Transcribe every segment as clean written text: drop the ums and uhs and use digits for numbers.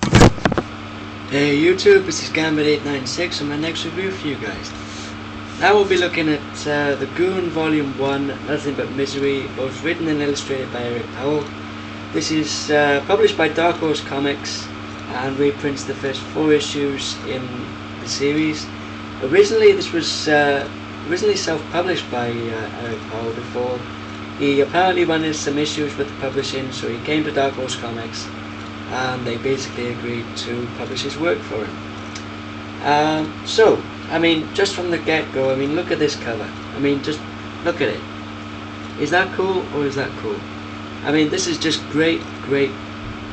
Hey YouTube, this is Gambit896 and my next review for you guys. Now we'll be looking at The Goon Volume 1, Nothin But Misery, both written and illustrated by Eric Powell. This is published by Dark Horse Comics and reprints the first 4 issues in the series. Originally this was self-published by Eric Powell before. He apparently wanted some issues with the publishing, so he came to Dark Horse Comics and they basically agreed to publish his work for him. So, I mean, just from the get-go, I mean, look at this cover. I mean, just look at it. Is that cool or is that cool? I mean, this is just great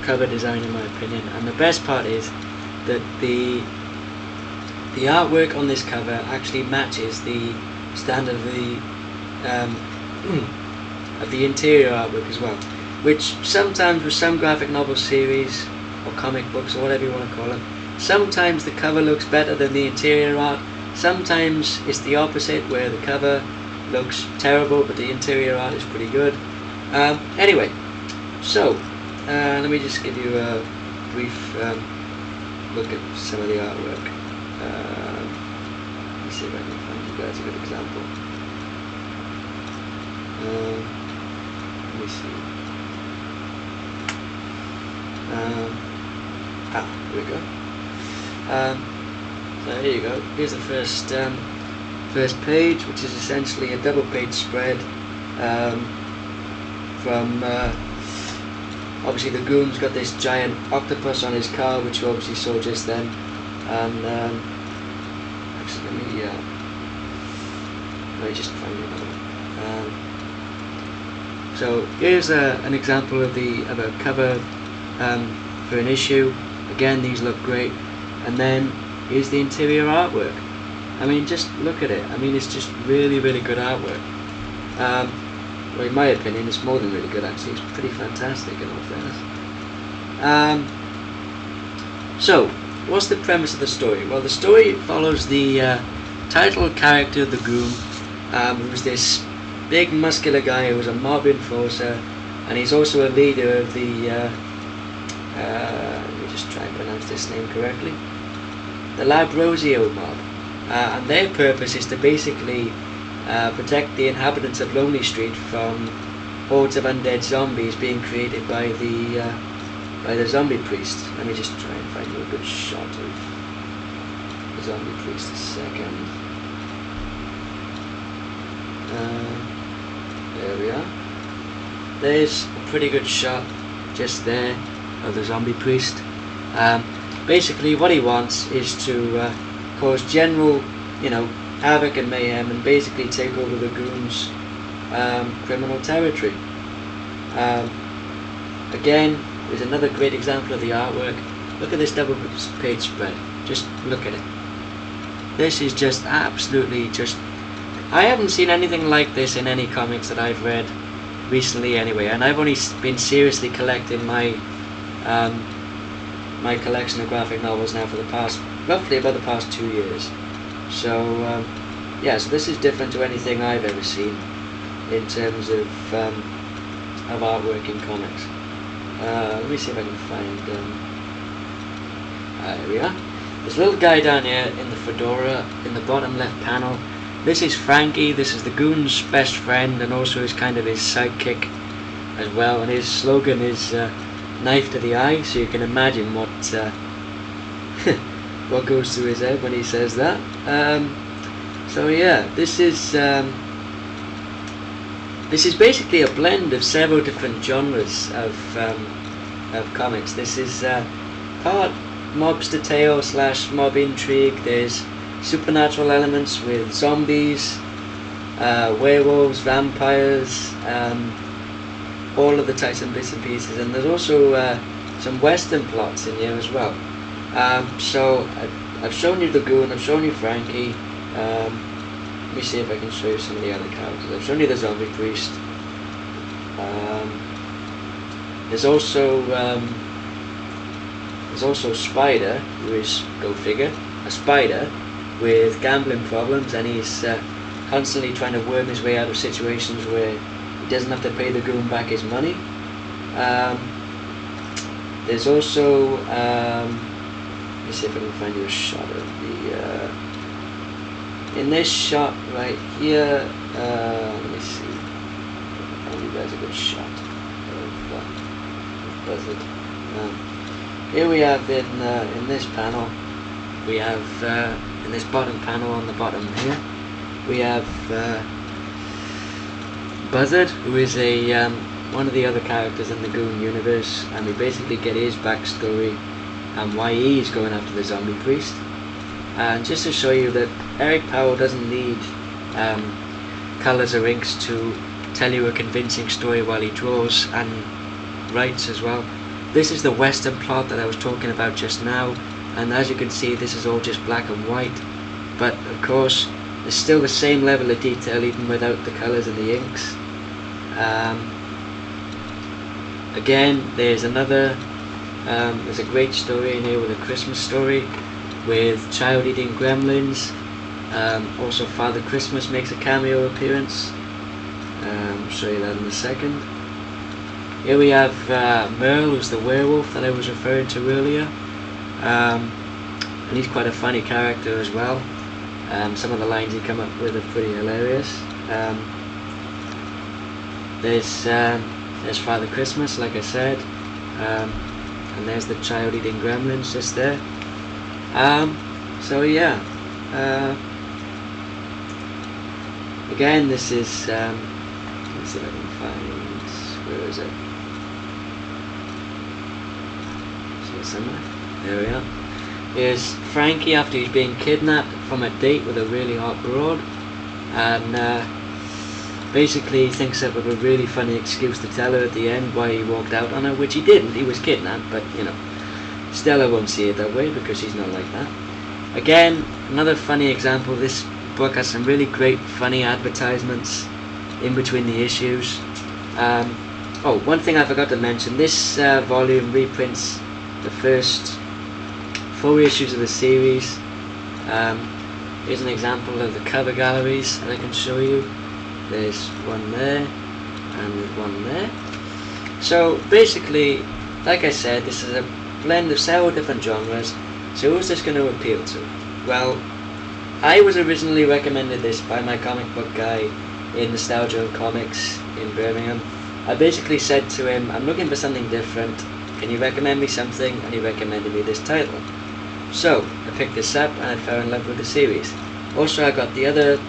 cover design in my opinion, and the best part is that the artwork on this cover actually matches the standard of the interior artwork as well, which sometimes with some graphic novel series or comic books or whatever you want to call them, sometimes the cover looks better than the interior art, sometimes it's the opposite where the cover looks terrible but the interior art is pretty good. Anyway, so let me just give you a brief look at some of the artwork. Let me see if I can find you guys a good example. Let me see. Here we go. So here you go. Here's the first page, which is essentially a double-page spread from obviously the Goon's got this giant octopus on his car, which you obviously saw just then, and actually let me just find another one. So here's an example of a cover for an issue. Again, these look great. And then here's the interior artwork. I mean, just look at it. I mean, it's just really good artwork. Well, in my opinion, it's more than really good actually. It's pretty fantastic in all fairness. So, what's the premise of the story? Well, the story follows the title character of the Goon, who was this big muscular guy who was a mob enforcer, and he's also a leader of the let me just try and pronounce this name correctly, the Labrosio mob, and their purpose is to basically protect the inhabitants of Lonely Street from hordes of undead zombies being created by the zombie priest. Let me just try and find you a good shot of the zombie priest a second. There we are. There's a pretty good shot just there of the zombie priest. Basically what he wants is to cause general, havoc and mayhem and basically take over the Goon's criminal territory. Again, there's another great example of the artwork. Look at this double page spread. Just look at it. This is just absolutely I haven't seen anything like this in any comics that I've read recently anyway, and I've only been seriously collecting my my collection of graphic novels now for roughly about the past 2 years. So yeah, so this is different to anything I've ever seen in terms of artwork in comics. Let me see if I can find here we are. This little guy down here in the fedora in the bottom left panel. This is Franky. This is the Goon's best friend and also is kind of his sidekick as well, and his slogan is knife to the eye, so you can imagine what what goes through his head when he says that. So yeah, this is basically a blend of several different genres of comics. This is part mobster tale / mob intrigue. There's supernatural elements with zombies, werewolves, vampires, all of the types and bits and pieces, and there's also some western plots in here as well. So I've shown you the Goon, I've shown you Franky. Let me see if I can show you some of the other characters. I've shown you the zombie priest. There's also Spider, who is, go figure, a spider with gambling problems, and he's constantly trying to worm his way out of situations where he doesn't have to pay the Goon back his money. There's also, let me see if I can find you a shot of the, in this shot right here, let me see, I'll find you guys a good shot of Buzzard. Here we have in this panel, we have, in this bottom panel on the bottom here, we have Buzzard, who is a one of the other characters in the Goon universe, and we basically get his backstory and why he's going after the zombie priest. And just to show you that Eric Powell doesn't need colours or inks to tell you a convincing story while he draws and writes as well. This is the western plot that I was talking about just now, and as you can see, this is all just black and white, but of course there's still the same level of detail even without the colours and the inks. Again, there's another, there's a great story in here with a Christmas story with child eating gremlins. Also Father Christmas makes a cameo appearance. I'll show you that in a second. Here we have Merle, who's the werewolf that I was referring to earlier, and he's quite a funny character as well. Some of the lines he come up with are pretty hilarious. There's Father Christmas, like I said, and there's the child eating gremlins just there. So yeah, again, this is, let's see if I can find, where is it? See it somewhere? There we are. Here's Franky after he's being kidnapped from a date with a really hot broad, and basically he thinks up of a really funny excuse to tell her at the end why he walked out on her, which he didn't. He was kidnapped, but you know, still I won't see it that way because she's not like that. Again, another funny example. This book has some really great funny advertisements in between the issues. Oh, one thing I forgot to mention, this volume reprints the first 4 issues of the series. Here's an example of the cover galleries that I can show you. There's one there, and there's one there. So basically, like I said, this is a blend of several different genres. So who's this going to appeal to? Well, I was originally recommended this by my comic book guy in Nostalgia of Comics in Birmingham. I basically said to him, I'm looking for something different, can you recommend me something? And he recommended me this title. So I picked this up and I fell in love with the series. Also, I got the other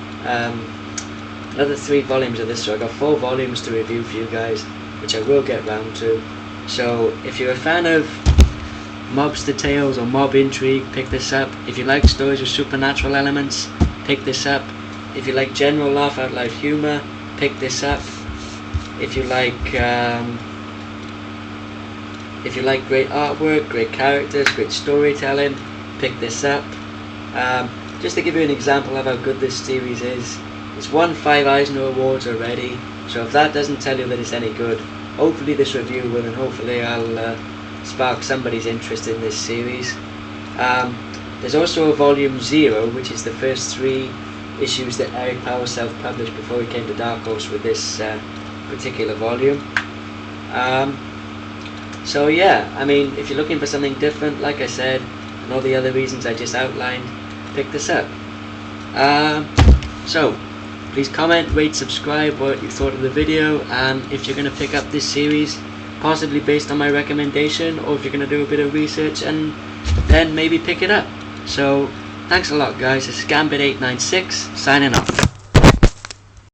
another 3 volumes of this, so I got 4 volumes to review for you guys, which I will get round to. So if you're a fan of mobster tales or mob intrigue, pick this up. If you like stories with supernatural elements, pick this up. If you like general laugh out loud humour, pick this up. If you like great artwork, great characters, great storytelling, pick this up. Just to give you an example of how good this series is, it's won 5 Eisner Awards already, so if that doesn't tell you that it's any good, hopefully this review will, and hopefully I'll spark somebody's interest in this series. There's also a volume 0, which is the first 3 issues that Eric Powell self-published before he came to Dark Horse with this particular volume. So yeah, I mean, if you're looking for something different, like I said, and all the other reasons I just outlined, pick this up. So please comment, rate, subscribe what you thought of the video, and if you're going to pick up this series, possibly based on my recommendation, or if you're going to do a bit of research and then maybe pick it up. So thanks a lot guys, this is Gambit896 signing off.